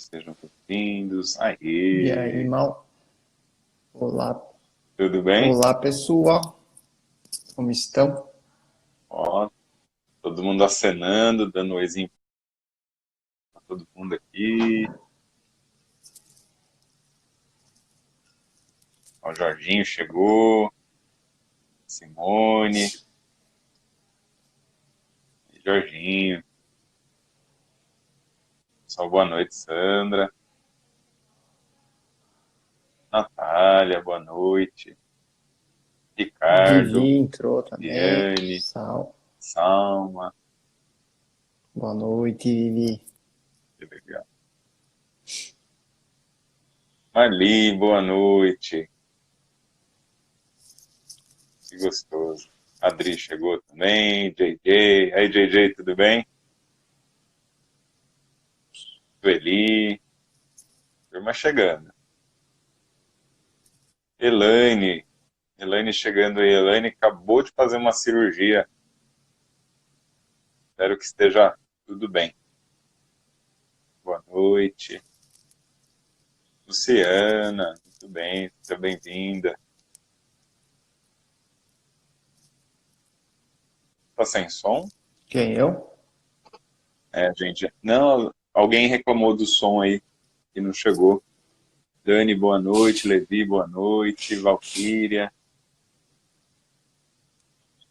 Sejam bem-vindos. E aí, Aê! mal? Olá, Tudo bem? olá pessoal, como estão? Ó, todo mundo acenando, dando um oizinho pra todo mundo aqui. Ó, o Jorginho chegou, Simone, e Jorginho. Só boa noite, Sandra. Natália, boa noite. Ricardo, Vivi entrou também, Viane, Sal. Salma. Boa noite, Vivi. Que legal. Marli, boa noite. Que gostoso. Adri chegou também, JJ. Aí, JJ, tudo bem? Sueli, turma chegando. Elaine, Elaine chegando aí. Elaine acabou de fazer uma cirurgia. Espero que esteja tudo bem. Boa noite. Luciana, muito bem, seja bem-vinda. Tá sem som? Quem, eu? É, gente. Não, alguém reclamou do som aí que não chegou. Dani, boa noite. Levi, boa noite. Valquíria.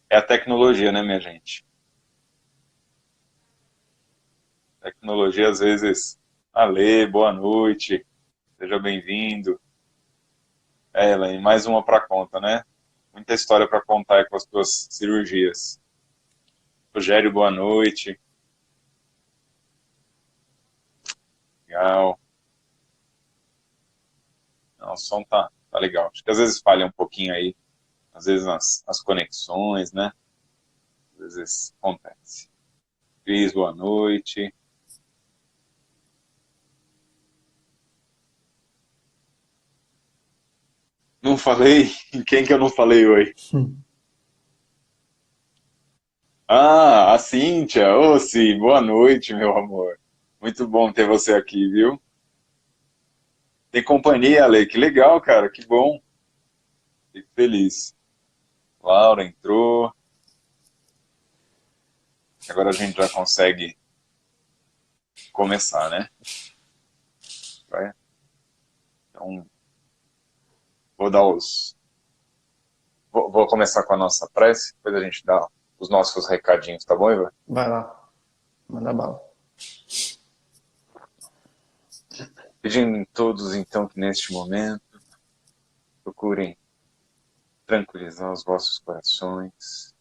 É a tecnologia, né, minha gente? Tecnologia, às vezes. Ale, boa noite. Seja bem-vindo. É, Elaine, mais uma para conta, né? Muita história para contar aí com as tuas cirurgias. Rogério, boa noite. Legal. Não, o som tá legal. Acho que às vezes falha um pouquinho aí, às vezes nas conexões, né? Às vezes acontece. Cris, boa noite. Não falei? Em quem que eu não falei oi? Ah, a Cíntia. Ô, Cí, boa noite, meu amor. Muito bom ter você aqui, viu? Tem companhia, Ale. Que legal, cara. Que bom. Fico feliz. Laura entrou. Agora a gente já consegue começar, né? Vai. Então, vou dar os. Vou começar com a nossa prece, depois a gente dá os nossos recadinhos, tá bom, Ivan? Vai lá, manda bala. Pedindo em todos, então, que neste momento procurem tranquilizar os vossos corações,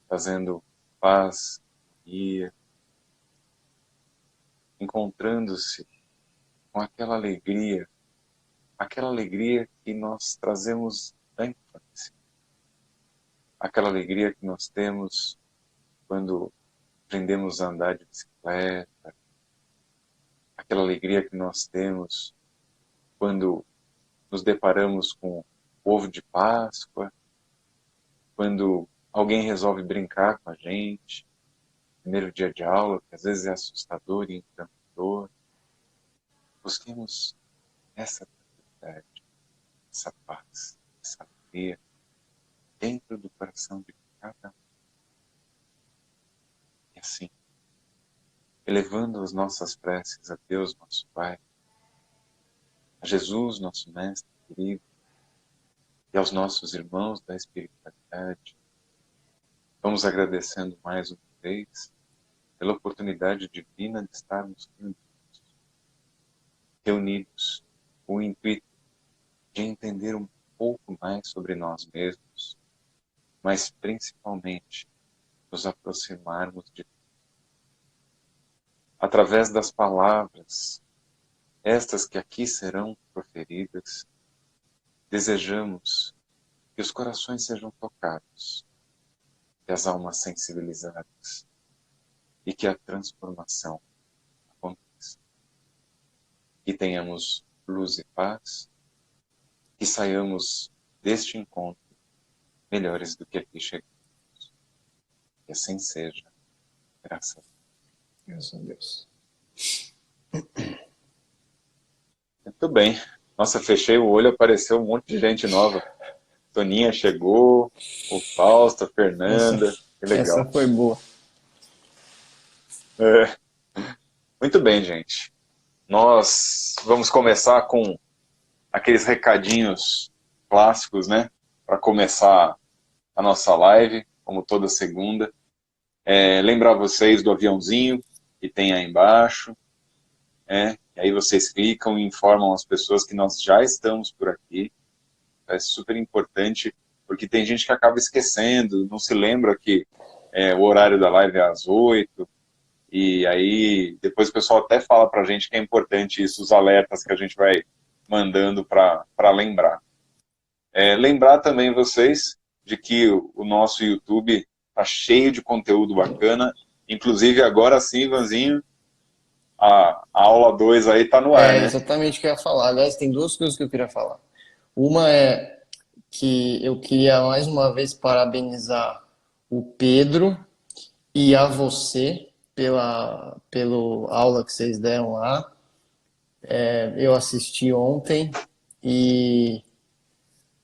fazendo paz, harmonia, encontrando-se com aquela alegria que nós trazemos da infância, aquela alegria que nós temos quando aprendemos a andar de bicicleta, aquela alegria que nós temos quando nos deparamos com o ovo de Páscoa, quando alguém resolve brincar com a gente, primeiro dia de aula, que às vezes é assustador e encantador. Busquemos essa tranquilidade, essa paz, essa alegria dentro do coração de cada um. E assim, elevando as nossas preces a Deus, nosso Pai, a Jesus, nosso Mestre querido, e aos nossos irmãos da espiritualidade, vamos agradecendo mais uma vez pela oportunidade divina de estarmos reunidos com o intuito de entender um pouco mais sobre nós mesmos, mas principalmente nos aproximarmos de Deus. Através das palavras, estas que aqui serão proferidas, desejamos que os corações sejam tocados, que as almas sensibilizadas e que a transformação aconteça. Que tenhamos luz e paz, que saiamos deste encontro melhores do que aqui chegamos. Que assim seja, graças a Deus. Graças a Deus. Muito bem. Nossa, fechei o olho, apareceu um monte de gente nova. Toninha chegou, o Fausto, a Essa, Fernanda, que essa legal. foi boa. É, muito bem, gente. Nós vamos começar com aqueles recadinhos clássicos, né? Para começar a nossa live, como toda segunda. Lembrar vocês do aviãozinho que tem aí embaixo. E aí vocês clicam e informam as pessoas que nós já estamos por aqui. É super importante, porque tem gente que acaba esquecendo, não se lembra que o horário da live é às 8, e aí depois o pessoal até fala pra gente que é importante isso, os alertas que a gente vai mandando para lembrar. Lembrar também vocês de que o nosso YouTube tá cheio de conteúdo bacana, inclusive agora sim, Ivanzinho, a aula 2 aí tá no ar, É né? exatamente o que eu ia falar. Aliás, tem duas coisas que eu queria falar. Uma é que eu queria mais uma vez parabenizar o Pedro e a você pela aula que vocês deram lá. Eu assisti ontem e,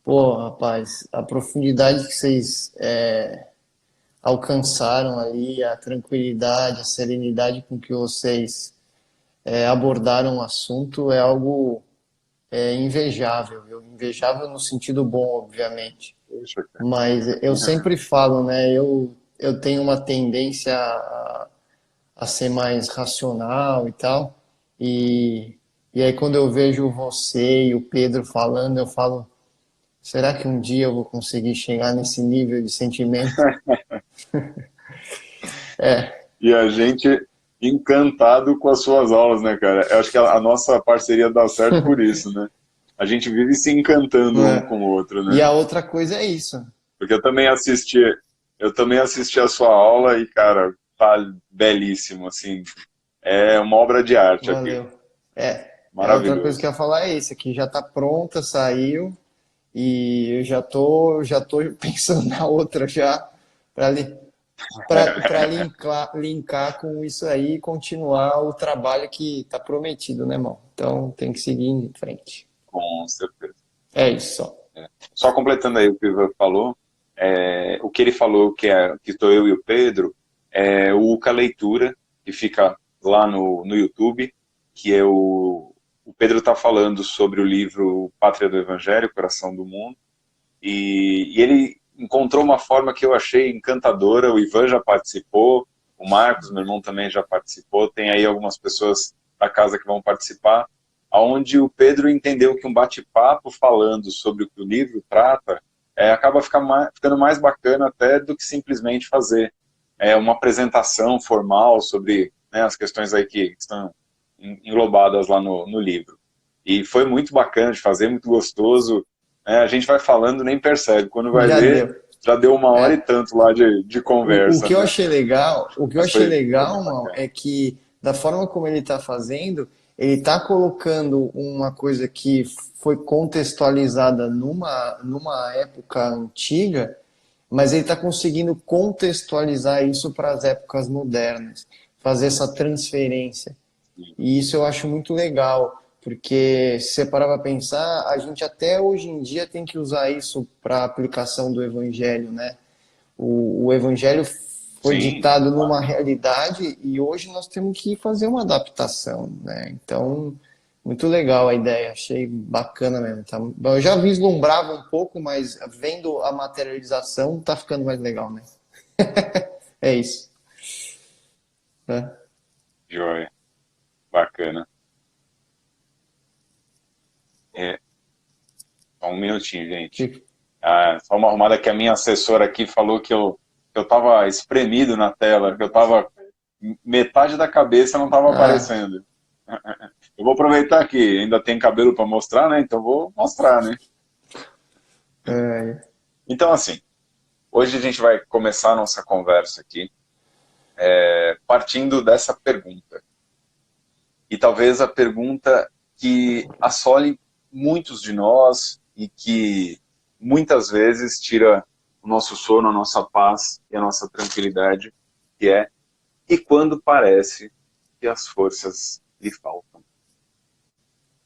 pô, rapaz, a profundidade que vocês alcançaram ali, a tranquilidade, a serenidade com que vocês abordaram o assunto é algo invejável, viu? Invejável no sentido bom, obviamente. Poxa, cara. Mas eu sempre falo, né? Eu tenho uma tendência a ser mais racional e tal. E, e aí quando eu vejo você e o Pedro falando, eu falo, será que um dia eu vou conseguir chegar nesse nível de sentimento? É, E a gente encantado com as suas aulas, né, cara? Eu acho que a nossa parceria dá certo por isso, né? A gente vive se encantando não um é? com o outro, E né? a outra coisa é isso. Porque eu também assisti a sua aula e, cara, tá belíssimo, assim. É uma obra de arte aquilo. Valeu. A outra coisa que eu Maravilhoso. ia falar é isso, que já tá pronta, saiu, e eu já tô pensando na outra já, para linkar com isso aí e continuar o trabalho que tá prometido, né, irmão? Então tem que seguir em frente. Com certeza. É isso só. Só completando aí o que o Ivan falou, o que ele falou que estou eu e o Pedro, é o Uca Leitura, que fica lá no YouTube, que é o Pedro está falando sobre o livro Pátria do Evangelho, Coração do Mundo, e ele encontrou uma forma que eu achei encantadora. O Ivan já participou, o Marcos, meu irmão, também já participou, tem aí algumas pessoas da casa que vão participar, onde o Pedro entendeu que um bate-papo falando sobre o que o livro trata acaba ficando mais bacana até do que simplesmente fazer uma apresentação formal sobre, né, as questões aí que estão englobadas lá no livro. E foi muito bacana de fazer, muito gostoso. A gente vai falando, nem percebe. Quando vai Já ver, deu. já deu uma hora e É. tanto lá de O conversa, que eu né? achei legal, Mas foi bem Mal, bacana. é que da forma como ele está fazendo, ele está colocando uma coisa que foi contextualizada numa época antiga, mas ele está conseguindo contextualizar isso para as épocas modernas, fazer essa transferência. E isso eu acho muito legal, porque se você parar para pensar, a gente até hoje em dia tem que usar isso para a aplicação do evangelho, né? O evangelho foi Sim, ditado claro. numa realidade e hoje nós temos que fazer uma adaptação, né? Então, muito legal a ideia, achei bacana mesmo. Tá? Eu já vislumbrava um pouco, mas vendo a materialização, tá ficando mais legal, né? É isso. Né? Joia. Bacana. É, só um minutinho, gente. Fico- Só uma arrumada que a minha assessora aqui falou que eu tava espremido na tela, que eu tava... Metade da cabeça não estava Ah, aparecendo. Eu vou aproveitar que ainda tem cabelo para mostrar, né? Então vou mostrar, né? é, Então, assim, hoje a gente vai começar a nossa conversa aqui partindo dessa pergunta. E talvez a pergunta que assole muitos de nós e que muitas vezes tira o nosso sono, a nossa paz e a nossa tranquilidade, que é: e quando parece que as forças lhe faltam?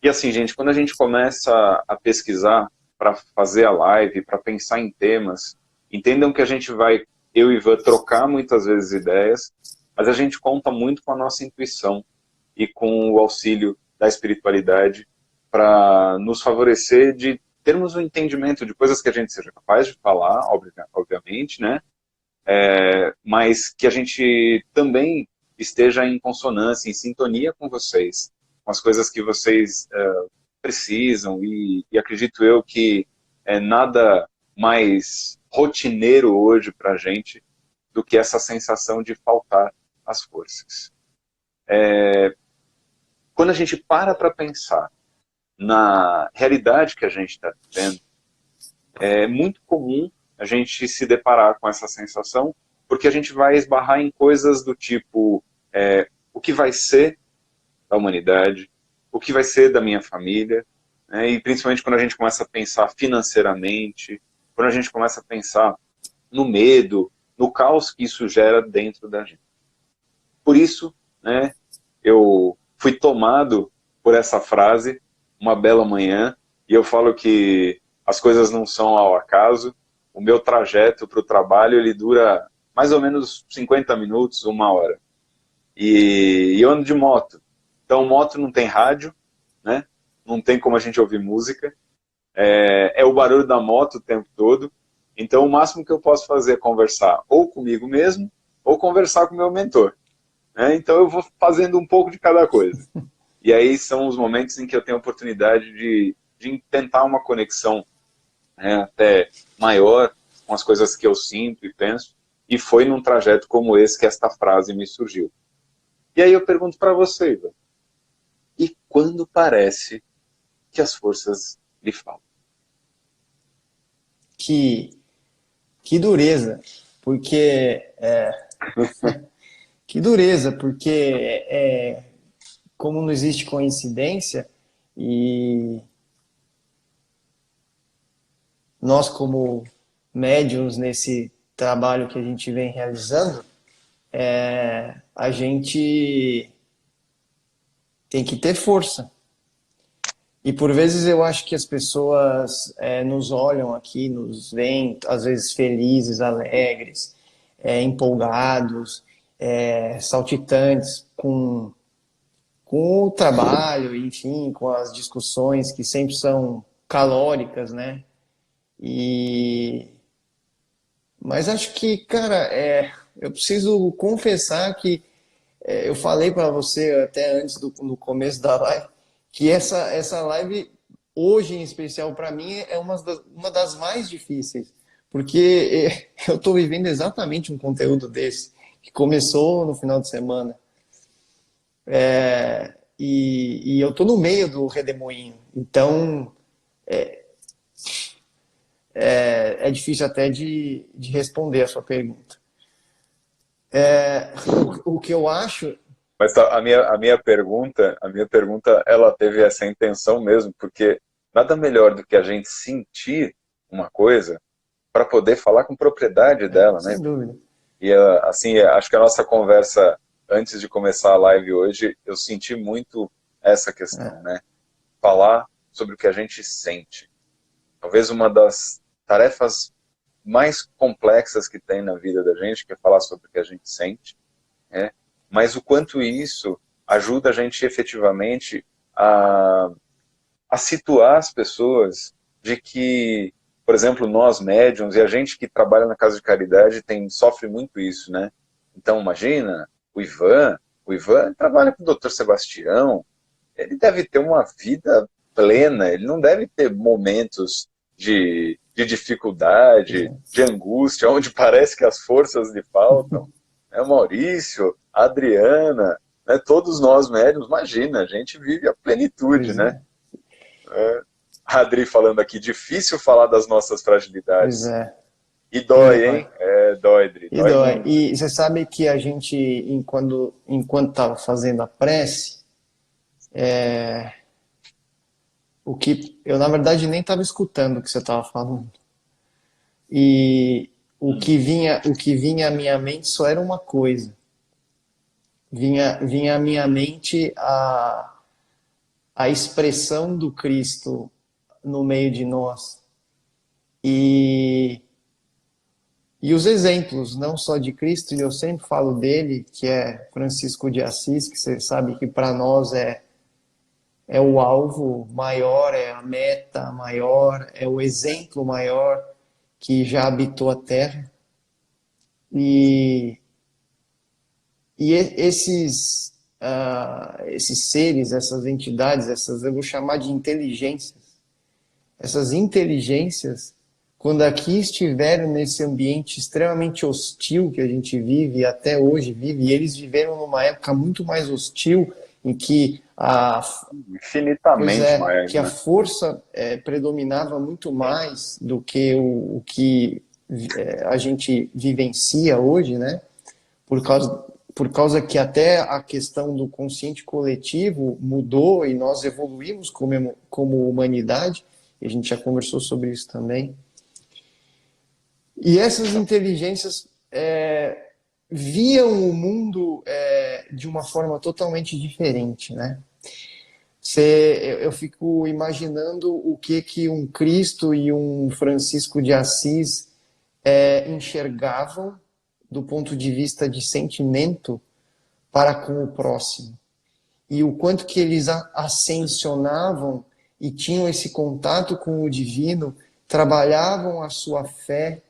E assim, gente, quando a gente começa a pesquisar para fazer a live, para pensar em temas, entendam que a gente vai, eu e Ivan, trocar muitas vezes ideias, mas a gente conta muito com a nossa intuição e com o auxílio da espiritualidade para nos favorecer de termos um entendimento de coisas que a gente seja capaz de falar, obviamente, né? Mas que a gente também esteja em consonância, em sintonia com vocês, com as coisas que vocês precisam, e acredito eu que é nada mais rotineiro hoje para a gente do que essa sensação de faltar as forças. Quando a gente para pensar na realidade que a gente está vivendo, é muito comum a gente se deparar com essa sensação, porque a gente vai esbarrar em coisas do tipo o que vai ser da humanidade, o que vai ser da minha família, né? E principalmente quando a gente começa a pensar financeiramente, quando a gente começa a pensar no medo, no caos que isso gera dentro da gente. Por isso, né, eu fui tomado por essa frase, uma bela manhã, e eu falo que as coisas não são ao acaso. O meu trajeto para o trabalho, ele dura mais ou menos 50 minutos, 1 hora. E eu ando de moto. Então, moto não tem rádio, né? Não tem como a gente ouvir música. É o barulho da moto o tempo todo. Então, o máximo que eu posso fazer é conversar ou comigo mesmo, ou conversar com o meu mentor. Então, eu vou fazendo um pouco de cada coisa. E aí são os momentos em que eu tenho a oportunidade de tentar uma conexão, né, até maior com as coisas que eu sinto e penso. E foi num trajeto como esse que esta frase me surgiu. E aí eu pergunto para você, Ivan, e quando parece que as forças lhe faltam? Que dureza, porque que dureza, porque como não existe coincidência, e nós como médiums nesse trabalho que a gente vem realizando, a gente tem que ter força. E por vezes eu acho que as pessoas nos olham aqui, nos veem, às vezes felizes, alegres, empolgados, saltitantes com o trabalho, enfim, com as discussões que sempre são calóricas, né? Mas acho que, cara, eu preciso confessar que eu falei para você até antes no começo da live que essa live hoje em especial para mim é uma das mais difíceis, porque eu estou vivendo exatamente um conteúdo desse que começou no final de semana. E eu estou no meio do redemoinho, então é difícil até de responder a sua pergunta. O que eu acho. Mas tá, a minha pergunta, ela teve essa intenção mesmo, porque nada melhor do que a gente sentir uma coisa para poder falar com propriedade dela, né? Sem dúvida. E assim, acho que a nossa conversa antes de começar a live hoje, eu senti muito essa questão, né? Falar sobre o que a gente sente. Talvez uma das tarefas mais complexas que tem na vida da gente, que é falar sobre o que a gente sente, né? Mas o quanto isso ajuda a gente efetivamente a situar as pessoas de que, por exemplo, nós médiums e a gente que trabalha na casa de caridade sofre muito isso, né? Então, imagina, o Ivan trabalha com o Dr. Sebastião, ele deve ter uma vida plena, ele não deve ter momentos de dificuldade, de angústia, onde parece que as forças lhe faltam. Maurício, a Adriana, né, todos nós médiums, imagina, a gente vive a plenitude, né? A Adri falando aqui, difícil falar das nossas fragilidades. Pois é. E dói, hein? Dói, Adri. E dói. E você sabe que a gente, enquanto estava fazendo a prece, o que eu, na verdade, nem estava escutando o que você estava falando. E o que vinha à minha mente só era uma coisa. Vinha à minha mente a expressão do Cristo no meio de nós. E os exemplos, não só de Cristo, e eu sempre falo dele, que é Francisco de Assis, que você sabe que para nós é o alvo maior, é a meta maior, é o exemplo maior que já habitou a Terra. E, esses seres, essas entidades, eu vou chamar de inteligências, essas inteligências, quando aqui estiveram nesse ambiente extremamente hostil que a gente vive e até hoje vive, e eles viveram numa época muito mais hostil, em que Infinitamente mais, que a né? força predominava muito mais do que o que a gente vivencia hoje, né? Por causa que até a questão do consciente coletivo mudou e nós evoluímos como humanidade, e a gente já conversou sobre isso também. E essas inteligências viam o mundo de uma forma totalmente diferente, né? Eu fico imaginando o que um Cristo e um Francisco de Assis enxergavam do ponto de vista de sentimento para com o próximo. E o quanto que eles ascensionavam e tinham esse contato com o divino, trabalhavam a sua fé,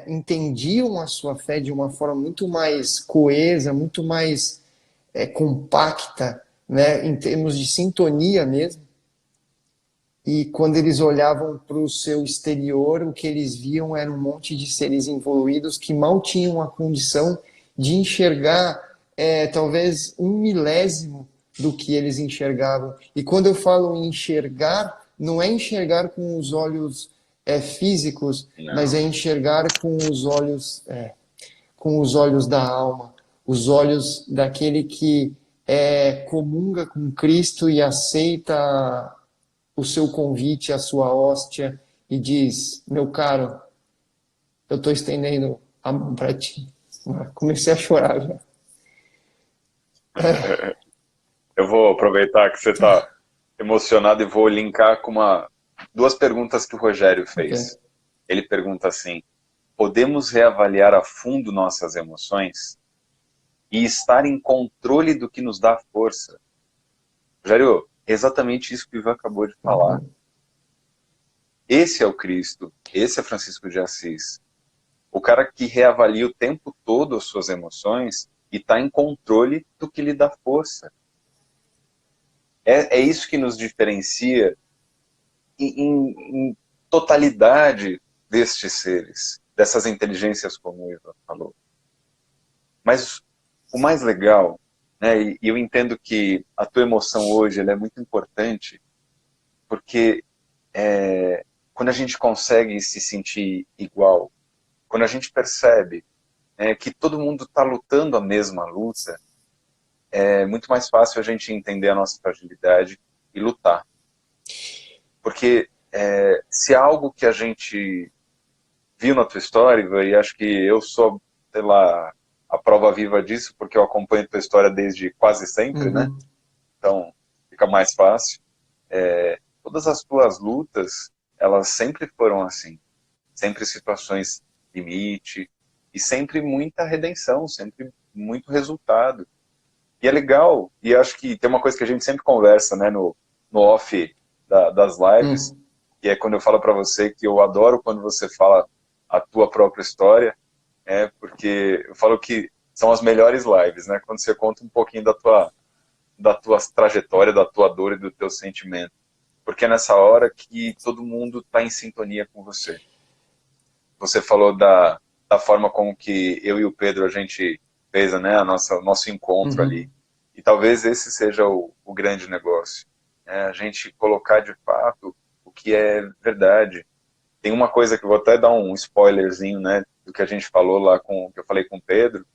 entendiam a sua fé de uma forma muito mais coesa, muito mais compacta, né, em termos de sintonia mesmo. E quando eles olhavam para o seu exterior, o que eles viam era um monte de seres evoluídos que mal tinham a condição de enxergar talvez 1/1000 do que eles enxergavam. E quando eu falo em enxergar, não é enxergar com os olhos físicos, mas Não. é enxergar com os olhos da alma, os olhos daquele que comunga com Cristo e aceita o seu convite, a sua hóstia, e diz: meu caro, eu estou estendendo a mão para ti. Comecei a chorar já. Eu vou aproveitar que você está emocionado e vou linkar com duas perguntas que o Rogério Okay. fez. Ele pergunta assim: podemos reavaliar a fundo nossas emoções e estar em controle do que nos dá força? Rogério, exatamente isso que o Ivan acabou de falar. Uhum. Esse é o Cristo, esse é Francisco de Assis. O cara que reavalia o tempo todo as suas emoções e está em controle do que lhe dá força. É isso que nos diferencia em totalidade destes seres, dessas inteligências como o Ivan falou. Mas o mais legal, né, e eu entendo que a tua emoção hoje ela é muito importante, porque quando a gente consegue se sentir igual, quando a gente percebe que todo mundo está lutando a mesma luta, é muito mais fácil a gente entender a nossa fragilidade e lutar. Porque se há algo que a gente viu na tua história, e acho que eu sou, sei lá, a prova viva disso, porque eu acompanho a tua história desde quase sempre, né? Uhum. Então fica mais fácil. Todas as tuas lutas, elas sempre foram assim. Sempre situações limite, e sempre muita redenção, sempre muito resultado. E é legal, e acho que tem uma coisa que a gente sempre conversa, né, no off das lives, Uhum. que é quando eu falo para você que eu adoro quando você fala a tua própria história, porque eu falo que são as melhores lives, né, quando você conta um pouquinho da tua trajetória, da tua dor e do teu sentimento. Porque é nessa hora que todo mundo está em sintonia com você. Você falou da forma como que eu e o Pedro a gente fez, né, o nosso encontro ali. Uhum. E talvez esse seja o grande negócio. A gente colocar de fato o que é verdade. Tem uma coisa que eu vou até dar um spoilerzinho, né, do que a gente falou lá que eu falei com o Pedro,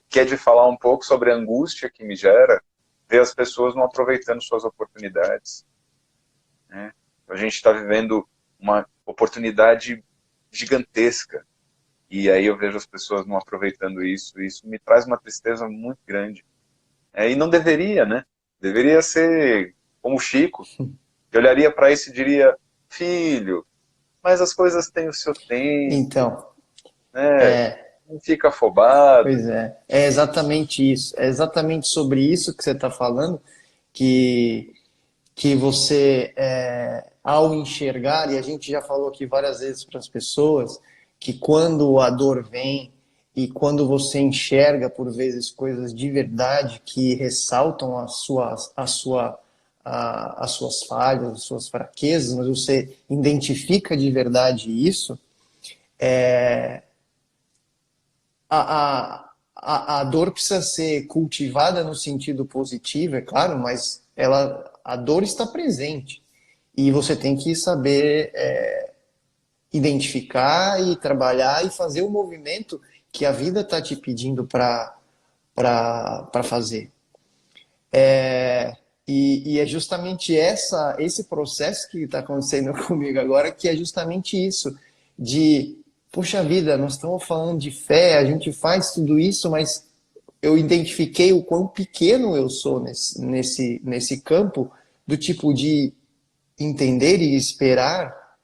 que é de falar um pouco sobre a angústia que me gera ver as pessoas não aproveitando suas oportunidades. Né? A gente está vivendo uma oportunidade gigantesca. E aí eu vejo as pessoas não aproveitando isso, e isso me traz uma tristeza muito grande. E não deveria, né? Deveria ser como o Chico, que olharia para isso e diria: filho, mas as coisas têm o seu tempo, Então, né? Não fica afobado. pois é exatamente isso. É exatamente sobre isso que você está falando, que, que você, ao enxergar, e a gente já falou aqui várias vezes para as pessoas, que quando a dor vem e quando você enxerga, por vezes, coisas de verdade que ressaltam as suas falhas, as suas fraquezas, mas você identifica de verdade isso, a dor precisa ser cultivada no sentido positivo, é claro, mas a dor está presente. E você tem que saber identificar e trabalhar e fazer o movimento que a vida está te pedindo para fazer. E é justamente esse processo que está acontecendo comigo agora, que é justamente isso, de, poxa vida, nós estamos falando de fé, a gente faz tudo isso, mas eu identifiquei o quão pequeno eu sou nesse campo, do tipo de entender e esperar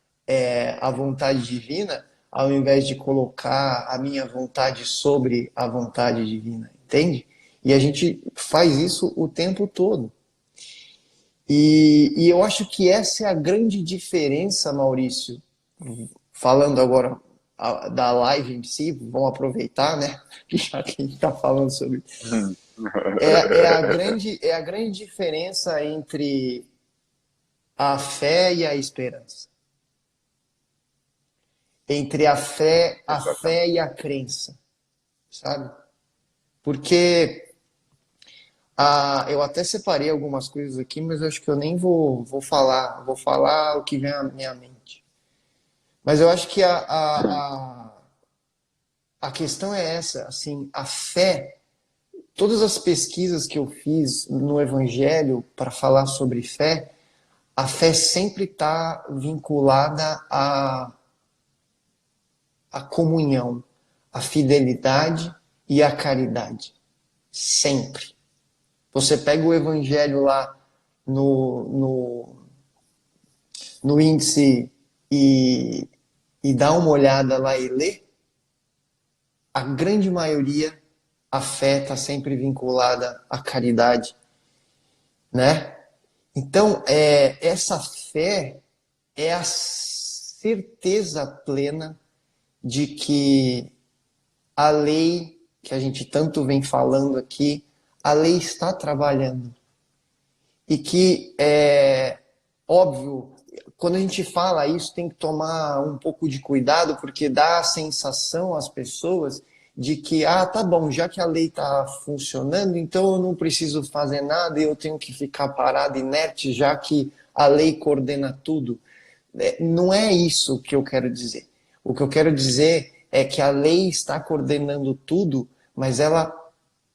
a vontade divina, ao invés de colocar a minha vontade sobre a vontade divina, entende? E a gente faz isso o tempo todo. E eu acho que essa é a grande diferença, Maurício. Falando agora da live em si, vamos aproveitar, né? Já que a gente está falando sobre. É a grande diferença entre a fé e a esperança. Entre a fé e a crença, sabe? Porque eu até separei algumas coisas aqui, mas acho que eu nem vou falar. Vou falar o que vem à minha mente. Mas eu acho que a questão é essa, assim, a fé, todas as pesquisas que eu fiz no Evangelho para falar sobre fé, a fé sempre está vinculada à comunhão, à fidelidade e à caridade. Sempre. Você pega o Evangelho lá no índice e dá uma olhada lá e lê, a grande maioria, a fé está sempre vinculada à caridade, né? Então, essa fé é a certeza plena de que a lei que a gente tanto vem falando aqui, a lei está trabalhando. E que, óbvio, quando a gente fala isso, tem que tomar um pouco de cuidado, porque dá a sensação às pessoas de que, tá bom, já que a lei está funcionando, então eu não preciso fazer nada e eu tenho que ficar parado, inerte, já que a lei coordena tudo. Não é isso que eu quero dizer. O que eu quero dizer é que a lei está coordenando tudo, mas ela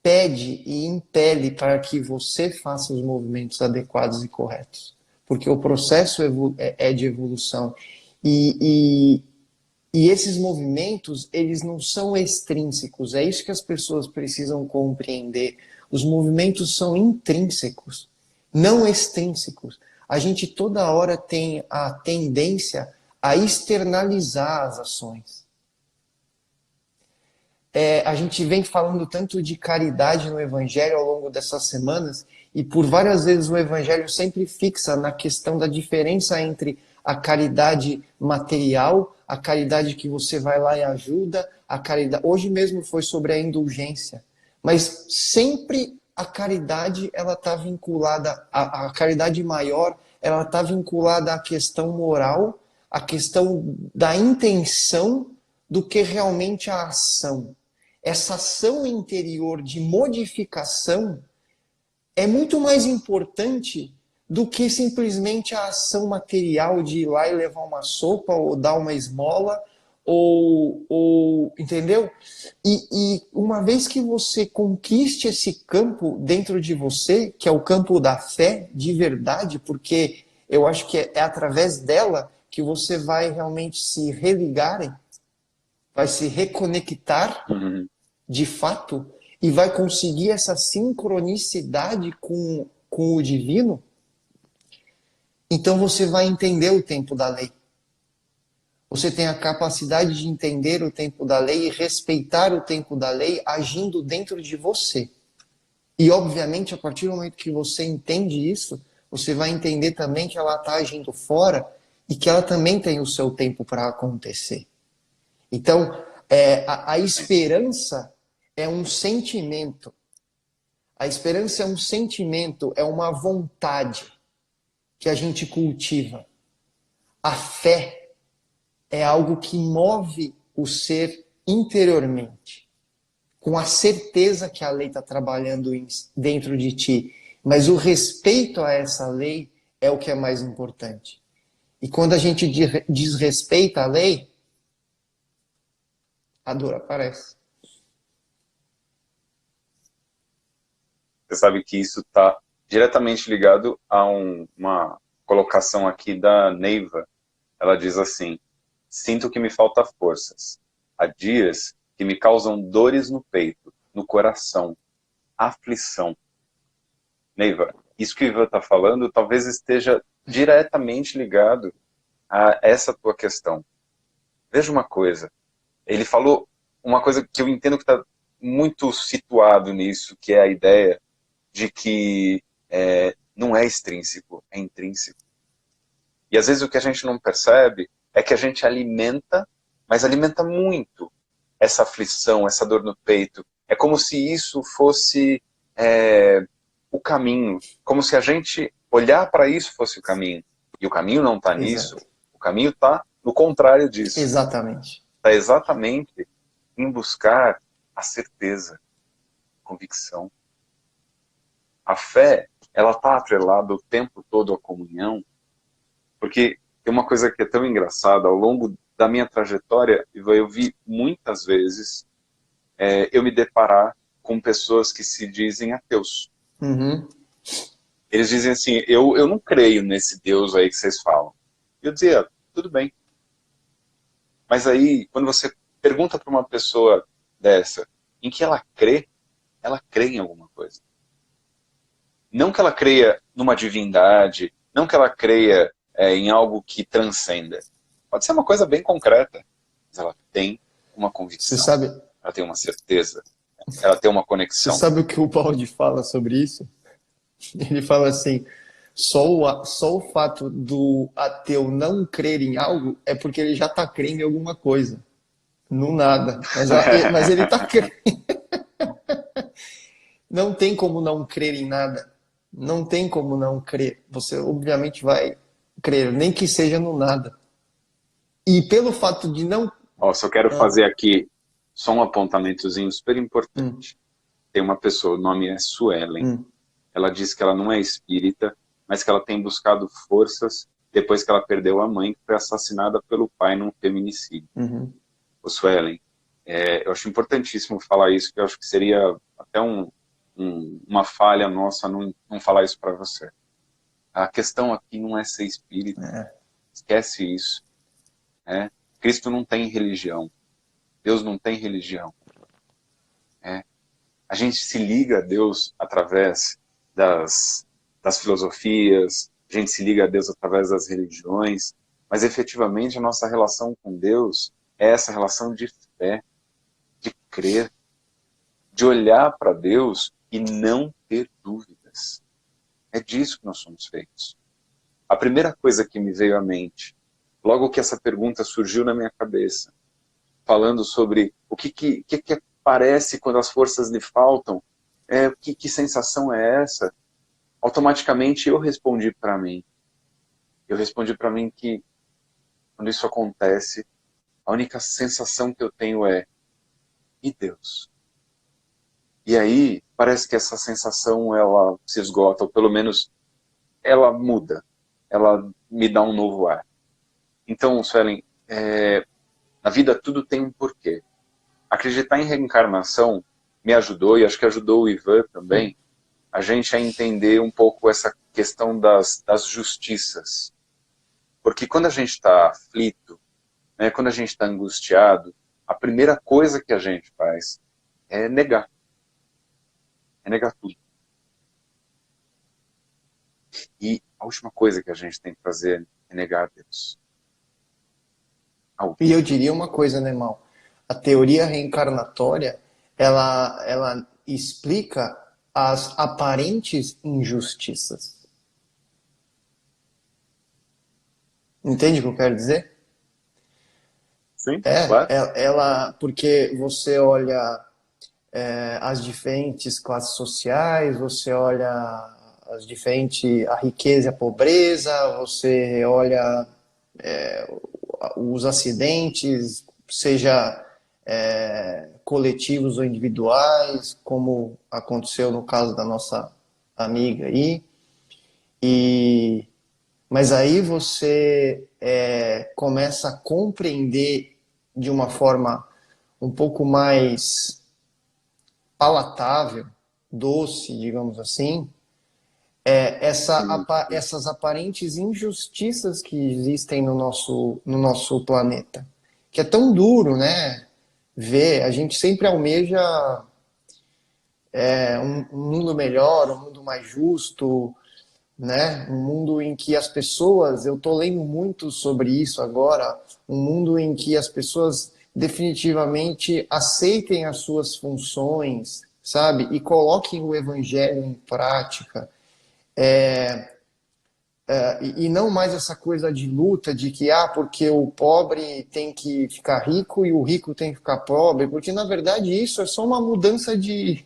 pede e impele para que você faça os movimentos adequados e corretos. Porque o processo é de evolução. E esses movimentos, eles não são extrínsecos. É isso que as pessoas precisam compreender. Os movimentos são intrínsecos, não extrínsecos. A gente toda hora tem a tendência a externalizar as ações. A gente vem falando tanto de caridade no Evangelho ao longo dessas semanas, e por várias vezes o Evangelho sempre fixa na questão da diferença entre a caridade material, a caridade que você vai lá e ajuda, a caridade. Hoje mesmo foi sobre a indulgência, mas sempre a caridade ela está vinculada, a caridade maior, ela está vinculada à questão moral, à questão da intenção do que realmente a ação. Essa ação interior de modificação é muito mais importante do que simplesmente a ação material de ir lá e levar uma sopa ou dar uma esmola, entendeu? E uma vez que você conquiste esse campo dentro de você, que é o campo da fé de verdade, porque eu acho que é através dela que você vai realmente se religar, vai se reconectar de fato e vai conseguir essa sincronicidade com com o divino, então você vai entender o tempo da lei. Você tem a capacidade de entender o tempo da lei e respeitar o tempo da lei agindo dentro de você. E, obviamente, a partir do momento que você entende isso, você vai entender também que ela está agindo fora e que ela também tem o seu tempo para acontecer. Então, a esperança é um sentimento. A esperança é um sentimento, é uma vontade que a gente cultiva. A fé é algo que move o ser interiormente, com a certeza que a lei está trabalhando dentro de ti. Mas o respeito a essa lei é o que é mais importante. E quando a gente desrespeita a lei, a dor aparece. Você sabe que isso está diretamente ligado a uma colocação aqui da Neiva. Ela diz assim: sinto que me falta forças. Há dias que me causam dores no peito, no coração, aflição. Neiva, isso que o Ivan está falando talvez esteja diretamente ligado a essa tua questão. Veja uma coisa, ele falou uma coisa que eu entendo que está muito situado nisso, que é a ideia de que não é extrínseco, é intrínseco. E às vezes o que a gente não percebe é que a gente alimenta, mas alimenta muito essa aflição, essa dor no peito. É como se isso fosse o caminho, como se a gente olhar para isso fosse o caminho. E o caminho não está nisso, o caminho está no contrário disso. Exatamente. Está exatamente em buscar a certeza, a convicção. A fé, ela está atrelada o tempo todo à comunhão, porque tem uma coisa que é tão engraçada, ao longo da minha trajetória, eu vi muitas vezes eu me deparar com pessoas que se dizem ateus. Uhum. Eles dizem assim, eu não creio nesse Deus aí que vocês falam. E eu dizia, tudo bem. Mas aí, quando você pergunta para uma pessoa dessa, em que ela crê em alguma coisa. Não que ela creia numa divindade, não que ela creia em algo que transcenda. Pode ser uma coisa bem concreta, mas ela tem uma convicção, Você sabe, ela tem uma certeza, ela tem uma você conexão. sabe o que o Baldi fala sobre isso? Ele fala assim, só o fato do ateu não crer em algo é porque ele já está crendo em alguma coisa. No nada. Mas ele está crendo. Não tem como não crer em nada. Não tem como não crer. Você obviamente vai crer, nem que seja no nada. E pelo fato de não... Ó, só quero fazer aqui só um apontamentozinho super importante. Tem uma pessoa, o nome é Suelen. Ela diz que ela não é espírita, mas que ela tem buscado forças depois que ela perdeu a mãe, que foi assassinada pelo pai num feminicídio. O Suelen, eu acho importantíssimo falar isso, que eu acho que seria até uma falha nossa não falar isso para você. A questão aqui não é ser espírita. Esquece isso. Cristo não tem religião. Deus não tem religião. A gente se liga a Deus através das filosofias, a gente se liga a Deus através das religiões, mas efetivamente a nossa relação com Deus é essa relação de fé, de crer, de olhar para Deus e não ter dúvidas. É disso que nós somos feitos. A primeira coisa que me veio à mente, logo que essa pergunta surgiu na minha cabeça, falando sobre o que parece quando as forças lhe faltam, que sensação é essa? Automaticamente eu respondi para mim. Eu respondi para mim que quando isso acontece, a única sensação que eu tenho é: e Deus? E aí parece que essa sensação ela se esgota, ou pelo menos ela muda. Ela me dá um novo ar. Então, Suelen, na vida tudo tem um porquê. Acreditar em reencarnação me ajudou, e acho que ajudou o Ivan também, a gente a entender um pouco essa questão das justiças. Porque quando a gente está aflito, né, quando a gente está angustiado, a primeira coisa que a gente faz é negar. É negar tudo. E a última coisa que a gente tem que fazer é negar a Deus. E eu diria uma coisa, né, Mal? A teoria reencarnatória, ela explica as aparentes injustiças. Entende o que eu quero dizer? Sim, claro. Porque você olha as diferentes classes sociais, você olha as diferentes, a riqueza e a pobreza, você olha os acidentes, seja coletivos ou individuais, como aconteceu no caso da nossa amiga aí. E, mas aí você começa a compreender de uma forma um pouco mais palatável, doce, digamos assim, essas aparentes injustiças que existem no nosso planeta. Que é tão duro, né? Ver, a gente sempre almeja um mundo melhor, um mundo mais justo, né? Um mundo em que as pessoas, eu tô lendo muito sobre isso agora, um mundo em que as pessoas definitivamente aceitem as suas funções, sabe? E coloquem o evangelho em prática. E não mais essa coisa de luta de que porque o pobre tem que ficar rico e o rico tem que ficar pobre, porque na verdade isso é só uma mudança de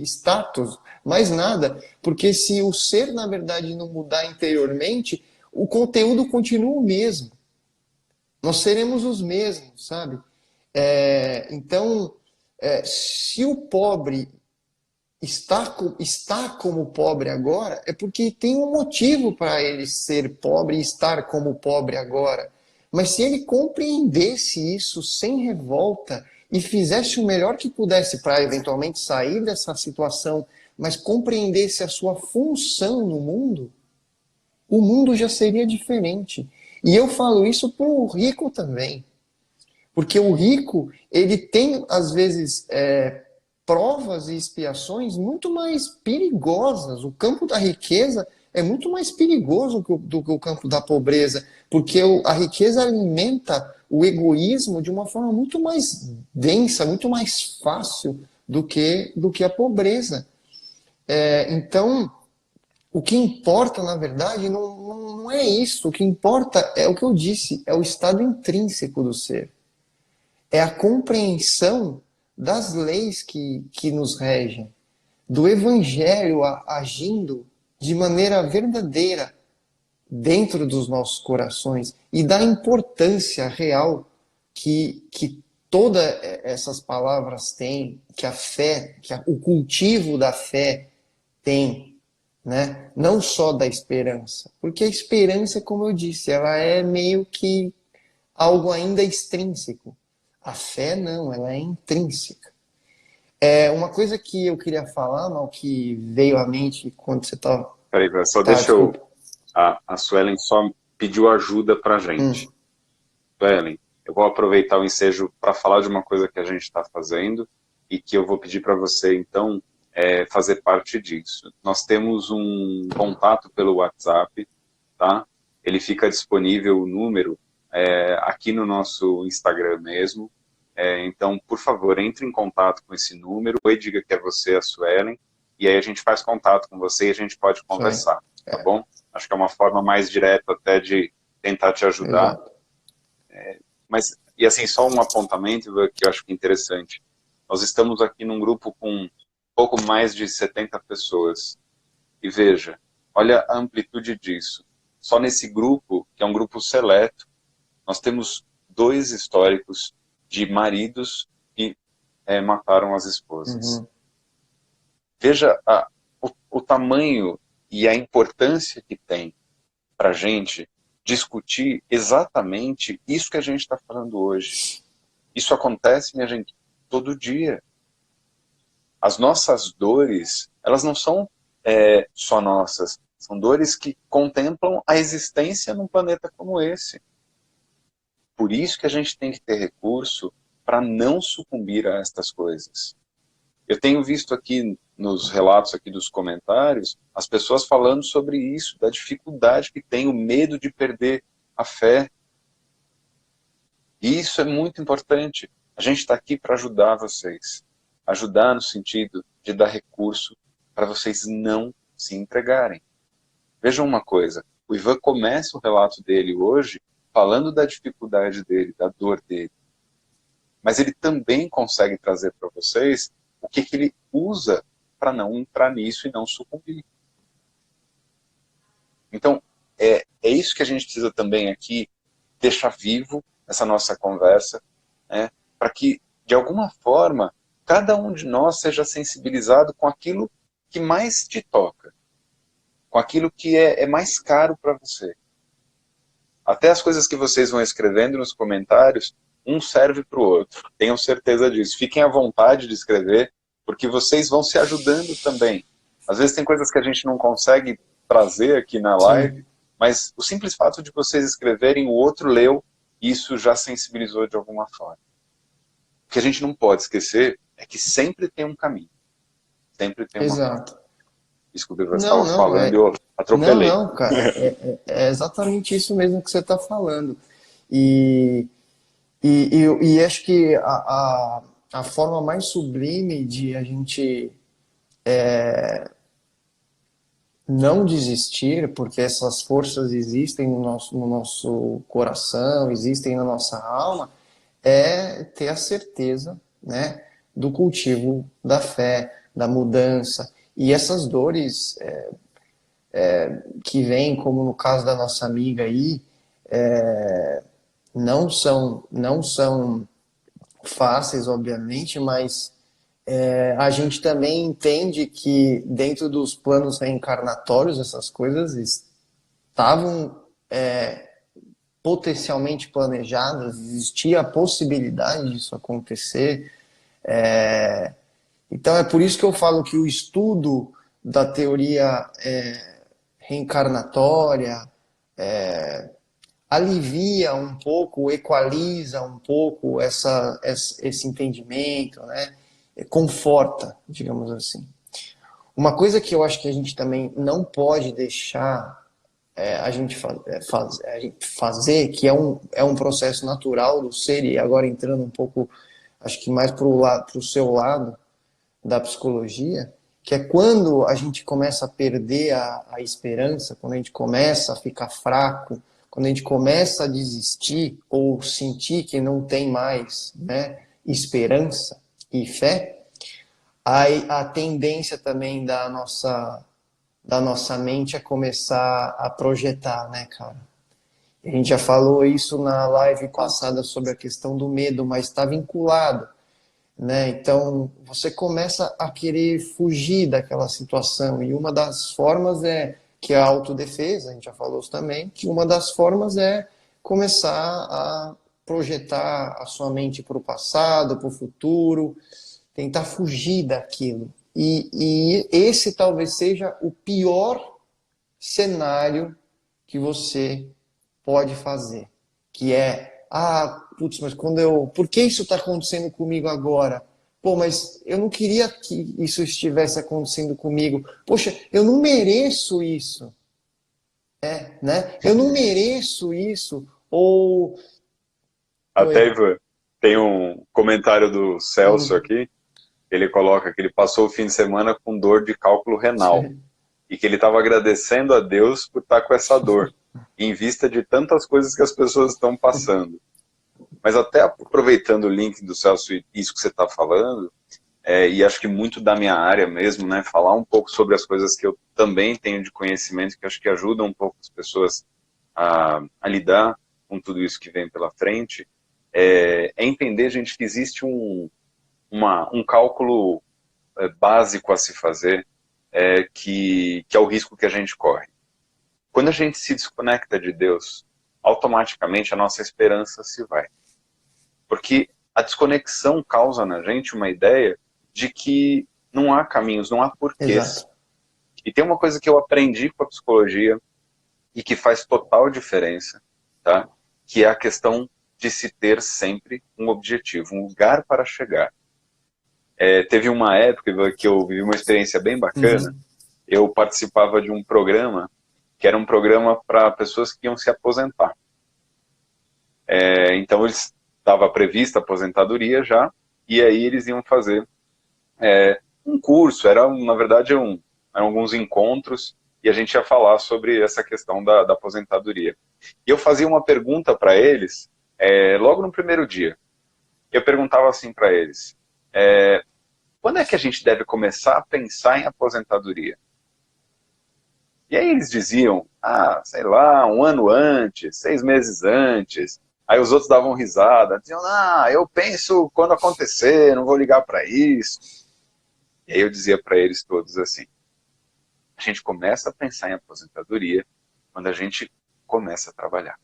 status, mais nada, porque se o ser na verdade não mudar interiormente, o conteúdo continua o mesmo. Nós seremos os mesmos, sabe? Então, se o pobre está como pobre agora, é porque tem um motivo para ele ser pobre e estar como pobre agora. Mas se ele compreendesse isso sem revolta e fizesse o melhor que pudesse para eventualmente sair dessa situação, mas compreendesse a sua função no mundo, o mundo já seria diferente. E eu falo isso para o rico também. Porque o rico, ele tem, às vezes, provas e expiações muito mais perigosas. O campo da riqueza é muito mais perigoso do que o campo da pobreza, porque a riqueza alimenta o egoísmo de uma forma muito mais densa, muito mais fácil do que a pobreza. Então, o que importa, na verdade, não é isso. O que importa é o que eu disse, é o estado intrínseco do ser. É a compreensão das leis que nos regem, do evangelho agindo de maneira verdadeira dentro dos nossos corações e da importância real que todas essas palavras têm, que a fé, o cultivo da fé tem, né? Não só da esperança, porque a esperança, como eu disse, ela é meio que algo ainda extrínseco. A fé não, ela é intrínseca. Uma coisa que eu queria falar, Mal, que veio à mente quando você estava. Peraí, só Tá, deixa eu... desculpa. A Suelen só pediu ajuda pra gente. Suelen, eu vou aproveitar o ensejo para falar de uma coisa que a gente está fazendo e que eu vou pedir para você, então, fazer parte disso. Nós temos um contato pelo WhatsApp, tá? Ele fica disponível o número aqui no nosso Instagram mesmo. Então, por favor, entre em contato com esse número e diga que é você, a Suelen, e aí a gente faz contato com você e a gente pode Isso aí. conversar, tá bom? Acho que é uma forma mais direta até de tentar te ajudar. Exato. Mas, e assim, só um apontamento que eu acho que é interessante. Nós estamos aqui num grupo com pouco mais de 70 pessoas. E veja, olha a amplitude disso. Só nesse grupo, que é um grupo seleto, nós temos 2 históricos de maridos que mataram as esposas. Uhum. Veja o tamanho e a importância que tem para a gente discutir exatamente isso que a gente está falando hoje. Isso acontece, minha gente, todo dia. As nossas dores, elas não são só nossas, são dores que contemplam a existência num planeta como esse. Por isso que a gente tem que ter recurso para não sucumbir a estas coisas. Eu tenho visto aqui nos relatos aqui dos comentários, as pessoas falando sobre isso, da dificuldade que tem, o medo de perder a fé. E isso é muito importante. A gente está aqui para ajudar vocês. Ajudar no sentido de dar recurso para vocês não se entregarem. Vejam uma coisa, o Ivan começa o relato dele hoje falando da dificuldade dele, da dor dele. Mas ele também consegue trazer para vocês o que ele usa para não entrar nisso e não sucumbir. Então, é isso que a gente precisa também aqui deixar vivo essa nossa conversa, né, para que, de alguma forma, cada um de nós seja sensibilizado com aquilo que mais te toca, com aquilo que é mais caro para você. Até as coisas que vocês vão escrevendo nos comentários, um serve para o outro. Tenham certeza disso. Fiquem à vontade de escrever, porque vocês vão se ajudando também. Às vezes tem coisas que a gente não consegue trazer aqui na live, sim, mas o simples fato de vocês escreverem, o outro leu, isso já sensibilizou de alguma forma. O que a gente não pode esquecer é que sempre tem um caminho. Sempre tem uma forma. Exato. Desculpa, você estava falando e eu atropelei. Não, cara, é exatamente isso mesmo que você está falando. E acho que a forma mais sublime de a gente não desistir, porque essas forças existem no nosso coração, existem na nossa alma, é ter a certeza, né, do cultivo da fé, da mudança. E essas dores que vêm, como no caso da nossa amiga aí, não são fáceis, obviamente, mas a gente também entende que dentro dos planos reencarnatórios essas coisas estavam potencialmente planejadas, existia a possibilidade disso acontecer. Então é por isso que eu falo que o estudo da teoria reencarnatória alivia um pouco, equaliza um pouco esse entendimento, né? Conforta, digamos assim. Uma coisa que eu acho que a gente também não pode deixar a gente fazer, que é um processo natural do ser, e agora entrando um pouco, acho que mais para o seu lado da psicologia, que é quando a gente começa a perder a esperança, quando a gente começa a ficar fraco, quando a gente começa a desistir ou sentir que não tem mais, né, esperança e fé, a tendência também da nossa mente é começar a projetar, né, cara? A gente já falou isso na live passada sobre a questão do medo, mas está vinculado, né? Então, você começa a querer fugir daquela situação, e uma das formas que é a autodefesa, a gente já falou isso também, que uma das formas é começar a projetar a sua mente para o passado, para o futuro, tentar fugir daquilo. E esse talvez seja o pior cenário que você pode fazer, que é, putz, mas por que isso está acontecendo comigo agora? Pô, mas eu não queria que isso estivesse acontecendo comigo. Poxa, eu não mereço isso. Né? Eu não mereço isso. Ou... Até, Ivan, tem um comentário do Celso aqui, ele coloca que ele passou o fim de semana com dor de cálculo renal e que ele estava agradecendo a Deus por estar com essa dor, em vista de tantas coisas que as pessoas estão passando. Mas até aproveitando o link do Celso e isso que você está falando, e acho que muito da minha área mesmo, né, falar um pouco sobre as coisas que eu também tenho de conhecimento, que acho que ajudam um pouco as pessoas a lidar com tudo isso que vem pela frente, é entender, gente, que existe um cálculo básico a se fazer, que é o risco que a gente corre. Quando a gente se desconecta de Deus, automaticamente a nossa esperança se vai. Porque a desconexão causa na gente uma ideia de que não há caminhos, não há porquês. Exato. E tem uma coisa que eu aprendi com a psicologia e que faz total diferença, tá? Que é a questão de se ter sempre um objetivo, um lugar para chegar. Teve uma época que eu vivi uma experiência bem bacana. Uhum. Eu participava de um programa que era um programa para pessoas que iam se aposentar. Então, eles estava prevista a aposentadoria já, e aí eles iam fazer um curso, na verdade, eram alguns encontros, e a gente ia falar sobre essa questão da aposentadoria. E eu fazia uma pergunta para eles, logo no primeiro dia. Eu perguntava assim para eles, quando é que a gente deve começar a pensar em aposentadoria? E aí eles diziam, sei lá, um ano antes, 6 meses antes. Aí os outros davam risada, diziam, eu penso quando acontecer, não vou ligar para isso. E aí eu dizia para eles todos assim, a gente começa a pensar em aposentadoria quando a gente começa a trabalhar.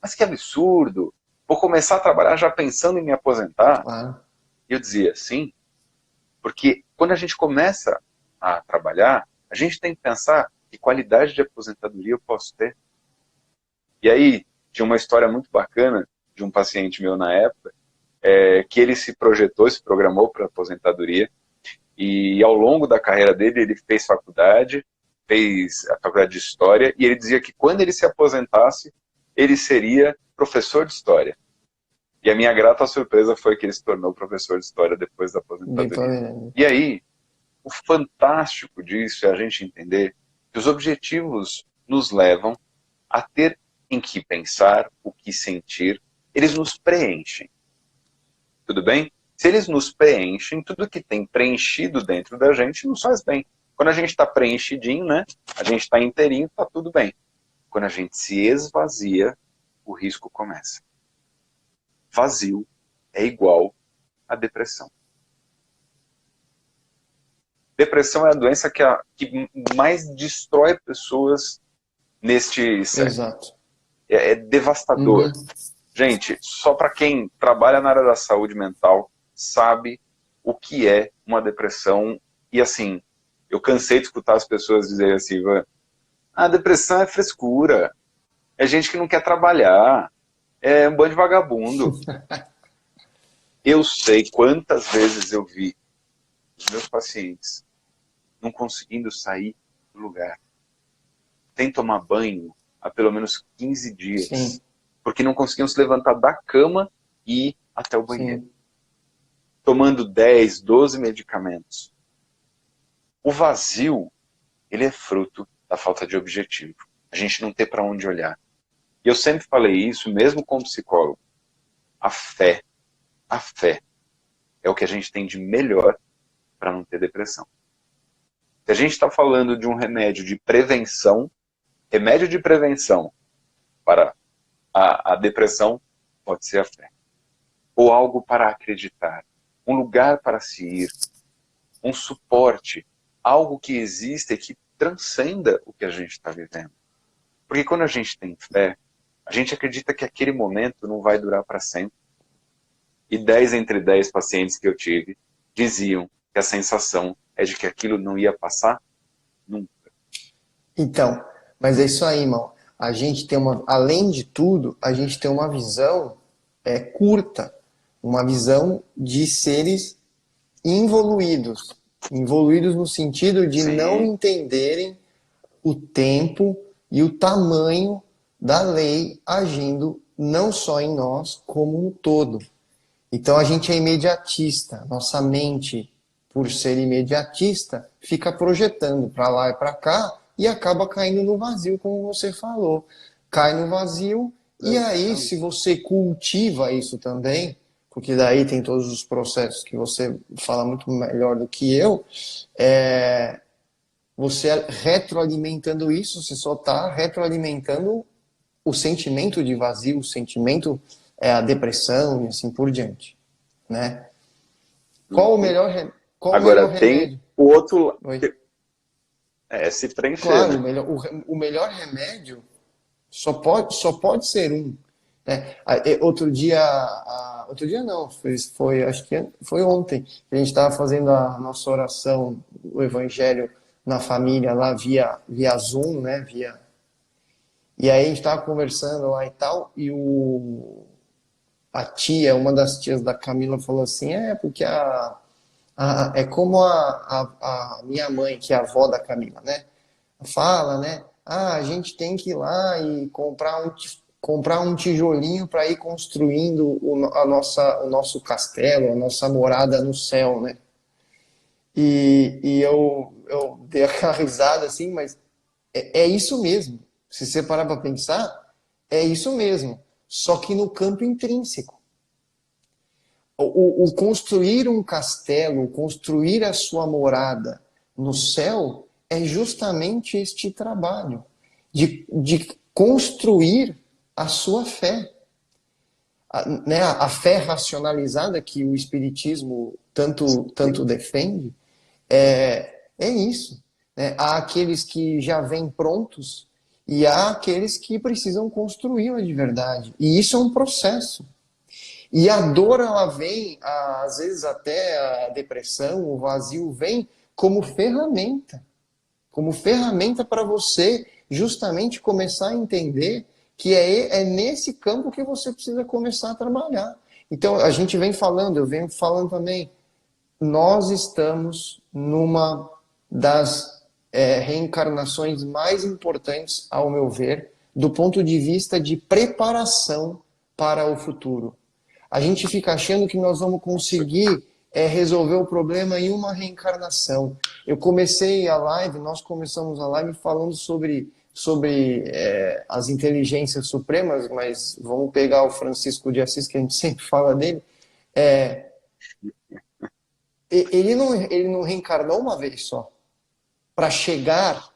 Mas que absurdo! Vou começar a trabalhar já pensando em me aposentar? Claro. E eu dizia, sim, porque quando a gente começa a trabalhar, a gente tem que pensar que qualidade de aposentadoria eu posso ter. E aí, tinha uma história muito bacana de um paciente meu na época, que ele se projetou, se programou para aposentadoria, e ao longo da carreira dele, ele fez faculdade, fez a faculdade de História, e ele dizia que quando ele se aposentasse, ele seria professor de História. E a minha grata surpresa foi que ele se tornou professor de História depois da aposentadoria. E aí, o fantástico disso é a gente entender que os objetivos nos levam a ter em que pensar, o que sentir, eles nos preenchem. Tudo bem? Se eles nos preenchem, tudo que tem preenchido dentro da gente nos faz bem. Quando a gente está preenchidinho, né? A gente está inteirinho, está tudo bem. Quando a gente se esvazia, o risco começa. Vazio é igual a depressão. Depressão é a doença que mais destrói pessoas neste século. Exato. É devastador. Uhum. Gente, só para quem trabalha na área da saúde mental sabe o que é uma depressão. E assim, eu cansei de escutar as pessoas dizerem assim, a depressão é frescura, é gente que não quer trabalhar, é um bando de vagabundo. Eu sei quantas vezes eu vi os meus pacientes não conseguindo sair do lugar. Sem tomar banho há pelo menos 15 dias. Sim. Porque não conseguiam se levantar da cama e ir até o banheiro. Sim. Tomando 10, 12 medicamentos. O vazio, ele é fruto da falta de objetivo. A gente não tem para onde olhar. E eu sempre falei isso, mesmo como psicólogo. A fé é o que a gente tem de melhor para não ter depressão. Se a gente está falando de um remédio de prevenção para a depressão, pode ser a fé. Ou algo para acreditar, um lugar para se ir, um suporte, algo que exista e que transcenda o que a gente está vivendo. Porque quando a gente tem fé, a gente acredita que aquele momento não vai durar para sempre. E 10 entre 10 pacientes que eu tive diziam que a sensação é de que aquilo não ia passar nunca. Então, mas é isso aí, irmão. A gente tem além de tudo, a gente tem uma visão curta, uma visão de seres involuídos no sentido de Sim. não entenderem o tempo e o tamanho da lei agindo não só em nós, como um todo. Então a gente é imediatista, nossa mente, por ser imediatista, fica projetando para lá e para cá e acaba caindo no vazio, como você falou. Cai no vazio e aí, se você cultiva isso também, porque daí tem todos os processos que você fala muito melhor do que eu, você retroalimentando isso, você só está retroalimentando o sentimento de vazio, o sentimento, a depressão e assim por diante, né? Qual o melhor Agora, tem remédio? o outro... Oi. se preencher, Claro, né? o melhor remédio só pode ser um, né? Outro dia não, acho que foi ontem, que a gente estava fazendo a nossa oração, o evangelho na família lá via Zoom, né? E aí a gente estava conversando lá e tal, e a tia, uma das tias da Camila falou assim, porque é como a minha mãe, que é a avó da Camila, né? Fala, né? A gente tem que ir lá e comprar um tijolinho para ir construindo o nosso castelo, a nossa morada no céu, né? E eu dei aquela risada assim, mas é isso mesmo. Se você parar para pensar, é isso mesmo. Só que no campo intrínseco. O construir um castelo, construir a sua morada no céu, é justamente este trabalho de construir a sua fé. Né, a fé racionalizada que o Espiritismo tanto defende, é isso. Né? Há aqueles que já vêm prontos e há aqueles que precisam construí-la de verdade. E isso é um processo. E a dor, ela vem, às vezes até a depressão, o vazio vem como ferramenta para você justamente começar a entender que é nesse campo que você precisa começar a trabalhar. Então, a gente vem falando, eu venho falando também, nós estamos numa das reencarnações mais importantes, ao meu ver, do ponto de vista de preparação para o futuro. A gente fica achando que nós vamos conseguir resolver o problema em uma reencarnação. Nós começamos a live falando sobre as inteligências supremas, mas vamos pegar o Francisco de Assis, que a gente sempre fala dele. Ele não reencarnou uma vez só para chegar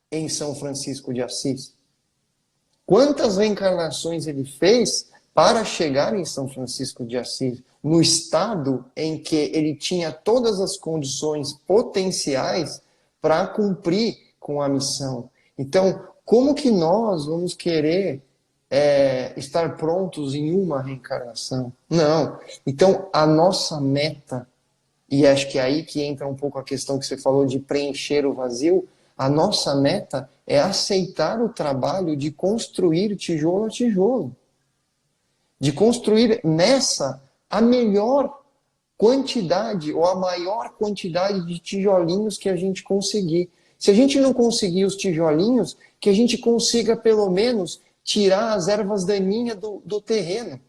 em São Francisco de Assis. Quantas reencarnações ele fez para chegar em São Francisco de Assis, no estado em que ele tinha todas as condições potenciais para cumprir com a missão? Então, como que nós vamos querer estar prontos em uma reencarnação? Não. Então, a nossa meta, e acho que é aí que entra um pouco a questão que você falou de preencher o vazio, a nossa meta é aceitar o trabalho de construir tijolo a tijolo. De construir nessa a melhor quantidade ou a maior quantidade de tijolinhos que a gente conseguir. Se a gente não conseguir os tijolinhos, que a gente consiga pelo menos tirar as ervas daninhas do terreno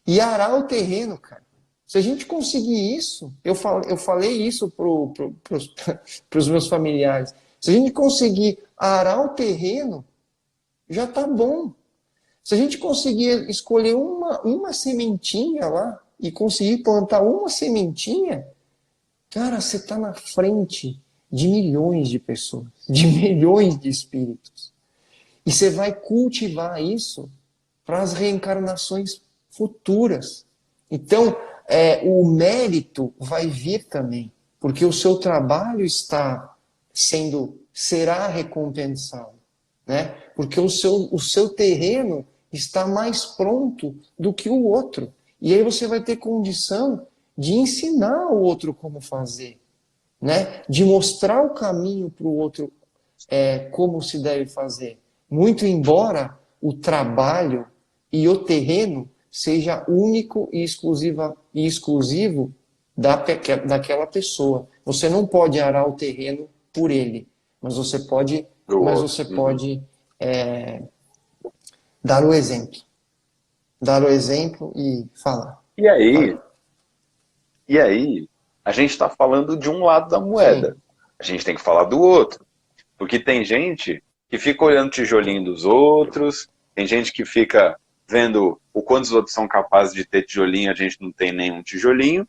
e arar o terreno, cara. Se a gente conseguir isso, eu falei isso para os meus familiares. Se a gente conseguir arar o terreno, já está bom. Se a gente conseguir escolher uma sementinha lá e conseguir plantar uma sementinha, cara, você está na frente de milhões de pessoas, de milhões de espíritos. E você vai cultivar isso para as reencarnações futuras. Então, o mérito vai vir também, porque o seu trabalho será recompensado, né? Porque o seu terreno está mais pronto do que o outro. E aí você vai ter condição de ensinar o outro como fazer, né? De mostrar o caminho para o outro como se deve fazer. Muito embora o trabalho e o terreno seja único e exclusivo daquela pessoa. Você não pode arar o terreno por ele, mas você pode dar o exemplo. Dar o exemplo e falar. E aí, a gente está falando de um lado da moeda. Sim. A gente tem que falar do outro. Porque tem gente que fica olhando o tijolinho dos outros, tem gente que fica vendo o quanto os outros são capazes de ter tijolinho, a gente não tem nenhum tijolinho,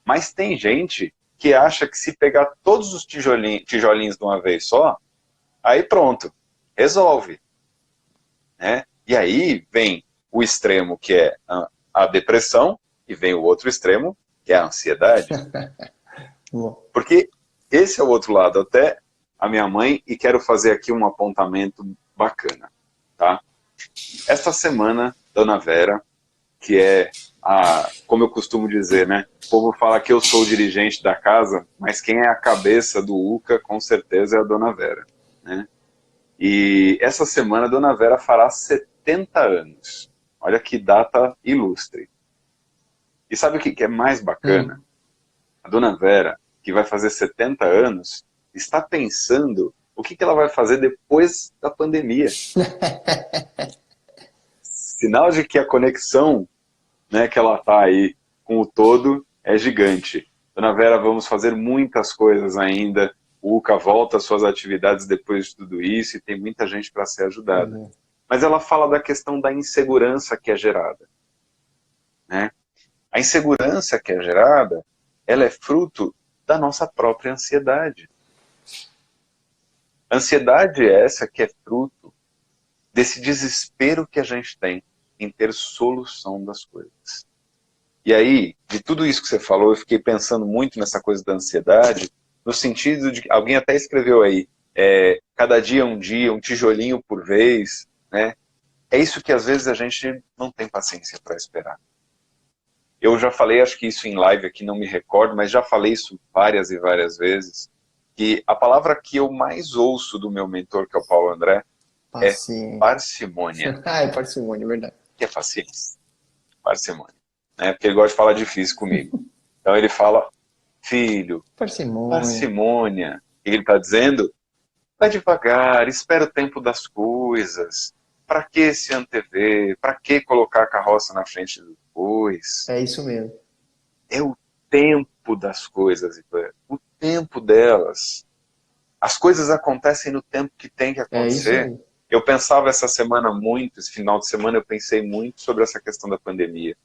mas tem gente que acha que se pegar todos os tijolinhos de uma vez só, aí pronto, resolve. Né? E aí vem o extremo que é a depressão e vem o outro extremo que é a ansiedade. Porque esse é o outro lado, até a minha mãe, e quero fazer aqui um apontamento bacana, tá? Esta semana, Dona Vera, que é como eu costumo dizer, né? O povo fala que eu sou o dirigente da casa, mas quem é a cabeça do UCA, com certeza, é a Dona Vera, né? E essa semana a Dona Vera fará 70 anos. Olha que data ilustre. E sabe o que é mais Hum. bacana? A dona Vera, que vai fazer 70 anos, está pensando o que ela vai fazer depois da pandemia. Sinal de que a conexão, né, que ela está aí com o todo é gigante. Dona Vera, vamos fazer muitas coisas ainda. O UCA volta às suas atividades depois de tudo isso e tem muita gente para ser ajudada. Uhum. Mas ela fala da questão da insegurança que é gerada, né? A insegurança que é gerada, ela é fruto da nossa própria ansiedade. Ansiedade é essa que é fruto desse desespero que a gente tem em ter solução das coisas. E aí, de tudo isso que você falou, eu fiquei pensando muito nessa coisa da ansiedade, no sentido de que alguém até escreveu aí, cada dia, um tijolinho por vez, né? É isso que às vezes a gente não tem paciência para esperar. Eu já falei, acho que isso em live aqui, não me recordo, mas já falei isso várias e várias vezes, que a palavra que eu mais ouço do meu mentor, que é o Paulo André, é Paciência. parcimônia, Ah, é parcimônia, é verdade. que é paciência, parcimônia, né? Porque ele gosta de falar difícil comigo. Então ele fala, filho, Parcimônia. parcimônia. E ele está dizendo, vai devagar, espera o tempo das coisas. Para que se antever? Para que colocar a carroça na frente do bois? É isso mesmo. É o tempo das coisas, o tempo delas. As coisas acontecem no tempo que tem que É isso acontecer. aí. Eu pensava essa semana muito, esse final de semana eu pensei muito sobre essa questão da pandemia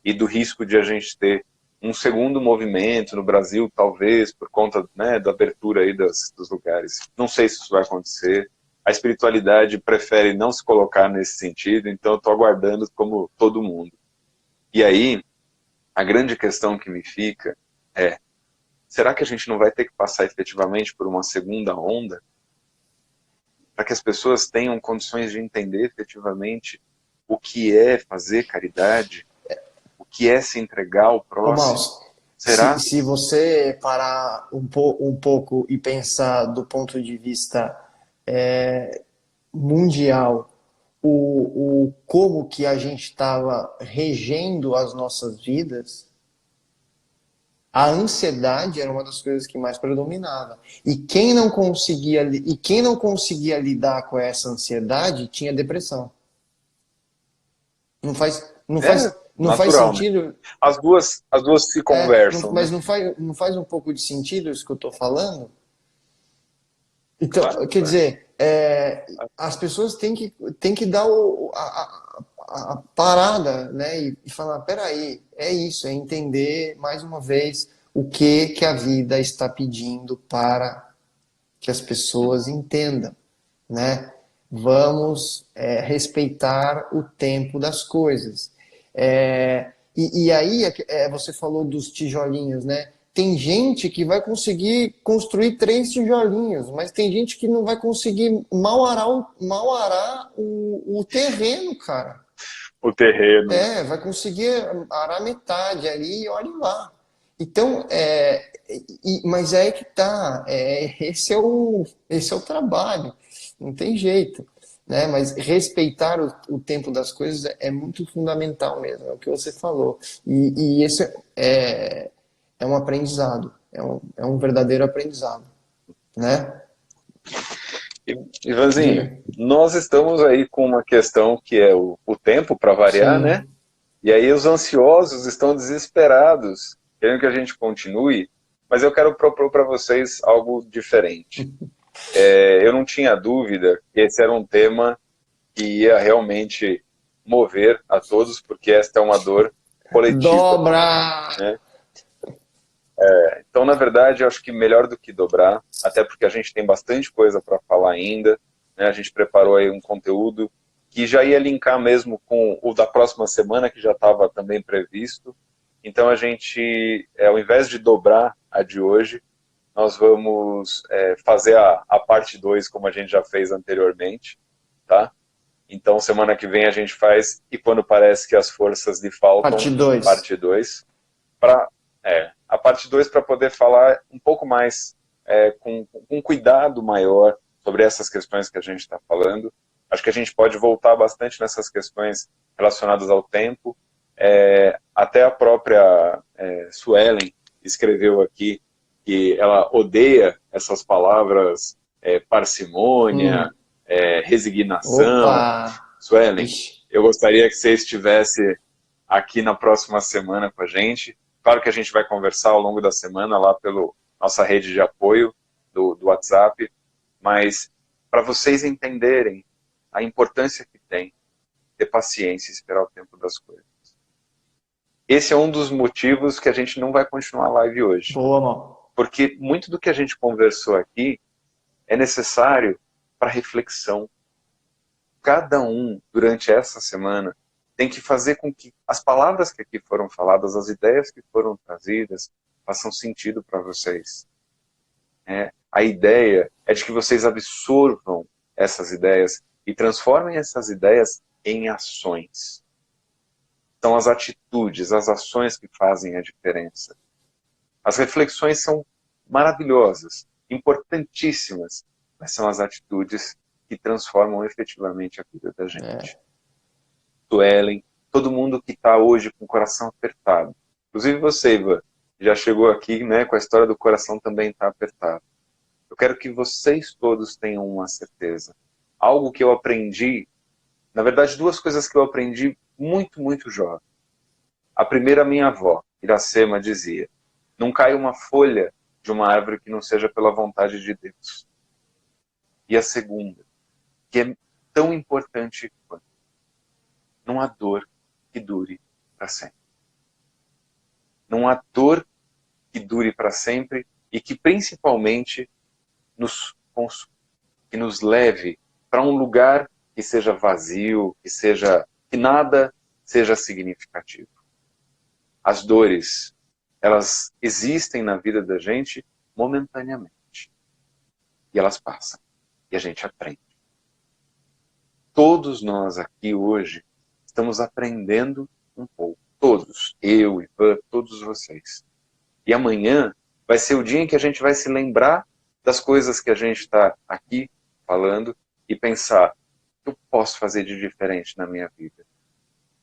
e do risco de a gente ter um segundo movimento no Brasil, talvez, por conta, né, da abertura aí dos lugares. Não sei se isso vai acontecer. A espiritualidade prefere não se colocar nesse sentido, então eu estou aguardando como todo mundo. E aí, a grande questão que me fica é, será que a gente não vai ter que passar efetivamente por uma segunda onda para que as pessoas tenham condições de entender efetivamente o que é fazer caridade, o que é se entregar ao Ô, próximo? Maus, se, Será? se você parar um pouco e pensar do ponto de vista mundial, o como que a gente estava regendo as nossas vidas, a ansiedade era uma das coisas que mais predominava. E quem não conseguia lidar com essa ansiedade tinha depressão. É Não faz natural, né? sentido. As duas se conversam, né? Mas não faz um pouco de sentido isso que eu estou falando? Claro Então, que quer faz. dizer, as pessoas têm que dar a parada, né? E falar, peraí, é isso, é entender mais uma vez o que a vida está pedindo para que as pessoas entendam, né? Vamos respeitar o tempo das coisas. E aí, você falou dos tijolinhos, né? Tem gente que vai conseguir construir 3 tijolinhos, mas tem gente que não vai conseguir mal arar o terreno, cara. O terreno, né? Vai conseguir arar metade ali e olhe lá. Então, mas é aí que tá. Esse é o trabalho. Não tem jeito. Né? Mas respeitar o tempo das coisas é muito fundamental mesmo, é o que você falou. E esse é um aprendizado, é um verdadeiro aprendizado. Né? Ivanzinho, Diga. nós estamos aí com uma questão que é o tempo, para variar, né? Sim. E aí os ansiosos estão desesperados, querendo que a gente continue, mas eu quero propor para vocês algo diferente. Eu não tinha dúvida que esse era um tema que ia realmente mover a todos, porque esta é uma dor coletiva, Dobra! né? Então, na verdade, eu acho que melhor do que dobrar, até porque a gente tem bastante coisa para falar ainda, né? A gente preparou aí um conteúdo que já ia linkar mesmo com o da próxima semana, que já estava também previsto. Então, a gente, ao invés de dobrar a de hoje, nós vamos fazer a parte 2 como a gente já fez anteriormente, tá? Então, semana que vem a gente faz E Quando Parece que as Forças lhe Faltam, Parte 2. parte 2, para a parte 2 para poder falar um pouco mais com cuidado maior sobre essas questões que a gente está falando. Acho que a gente pode voltar bastante nessas questões relacionadas ao tempo, Até a própria Suelen escreveu aqui que ela odeia essas palavras parcimônia, Hum. resignação. Opa! Suelen, Ixi. eu gostaria que você estivesse aqui na próxima semana com a gente. Claro que a gente vai conversar ao longo da semana lá pela nossa rede de apoio do WhatsApp, mas para vocês entenderem a importância que tem ter paciência e esperar o tempo das coisas. Esse é um dos motivos que a gente não vai continuar a live hoje. Boa, mano. Porque muito do que a gente conversou aqui é necessário para reflexão. Cada um, durante essa semana, tem que fazer com que as palavras que aqui foram faladas, as ideias que foram trazidas, façam sentido para vocês. A ideia é de que vocês absorvam essas ideias e transformem essas ideias em ações. São as atitudes, as ações que fazem a diferença. As reflexões são maravilhosas, importantíssimas, mas são as atitudes que transformam efetivamente a vida da gente. Suelen, todo mundo que está hoje com o coração apertado. Inclusive você, Ivan, já chegou aqui, né, com a história do coração também está apertado. Eu quero que vocês todos tenham uma certeza. Algo que eu aprendi, na verdade, duas coisas que eu aprendi muito, muito jovem. A primeira, minha avó, Iracema, dizia: não cai uma folha de uma árvore que não seja pela vontade de Deus. E a segunda, que é tão importante quanto: não há dor que dure para sempre. Não há dor que dure para sempre e que principalmente nos consuma, que nos leve para um lugar que seja vazio, que nada seja significativo. As dores, elas existem na vida da gente momentaneamente. E elas passam. E a gente aprende. Todos nós aqui hoje estamos aprendendo um pouco. Todos. Eu, Ivan, todos vocês. E amanhã vai ser o dia em que a gente vai se lembrar das coisas que a gente está aqui falando e pensar: o que eu posso fazer de diferente na minha vida?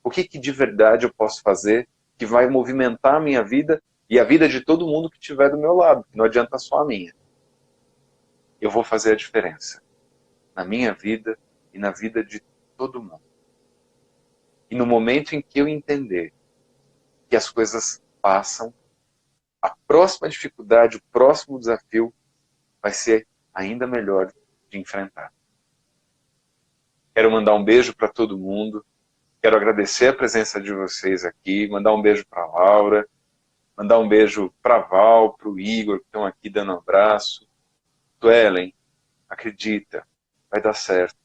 O que de verdade eu posso fazer que vai movimentar a minha vida e a vida de todo mundo que estiver do meu lado? Não adianta só a minha. Eu vou fazer a diferença na minha vida e na vida de todo mundo. E no momento em que eu entender que as coisas passam, a próxima dificuldade, o próximo desafio vai ser ainda melhor de enfrentar. Quero mandar um beijo para todo mundo. Quero agradecer a presença de vocês aqui, mandar um beijo para a Laura, mandar um beijo para a Val, para o Igor, que estão aqui dando um abraço. Suelen, acredita, vai dar certo.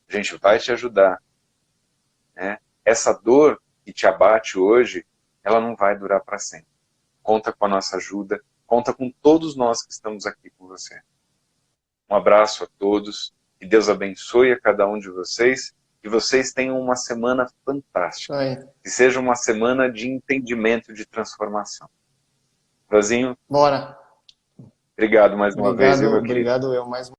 A gente vai te ajudar. Né? Essa dor que te abate hoje, ela não vai durar para sempre. Conta com a nossa ajuda, conta com todos nós que estamos aqui com você. Um abraço a todos, que Deus abençoe a cada um de vocês, que vocês tenham uma semana fantástica. Que seja uma semana de entendimento, de transformação. Vazinho? Bora. Obrigado mais uma vez, viu, meu querido? Obrigado, eu mais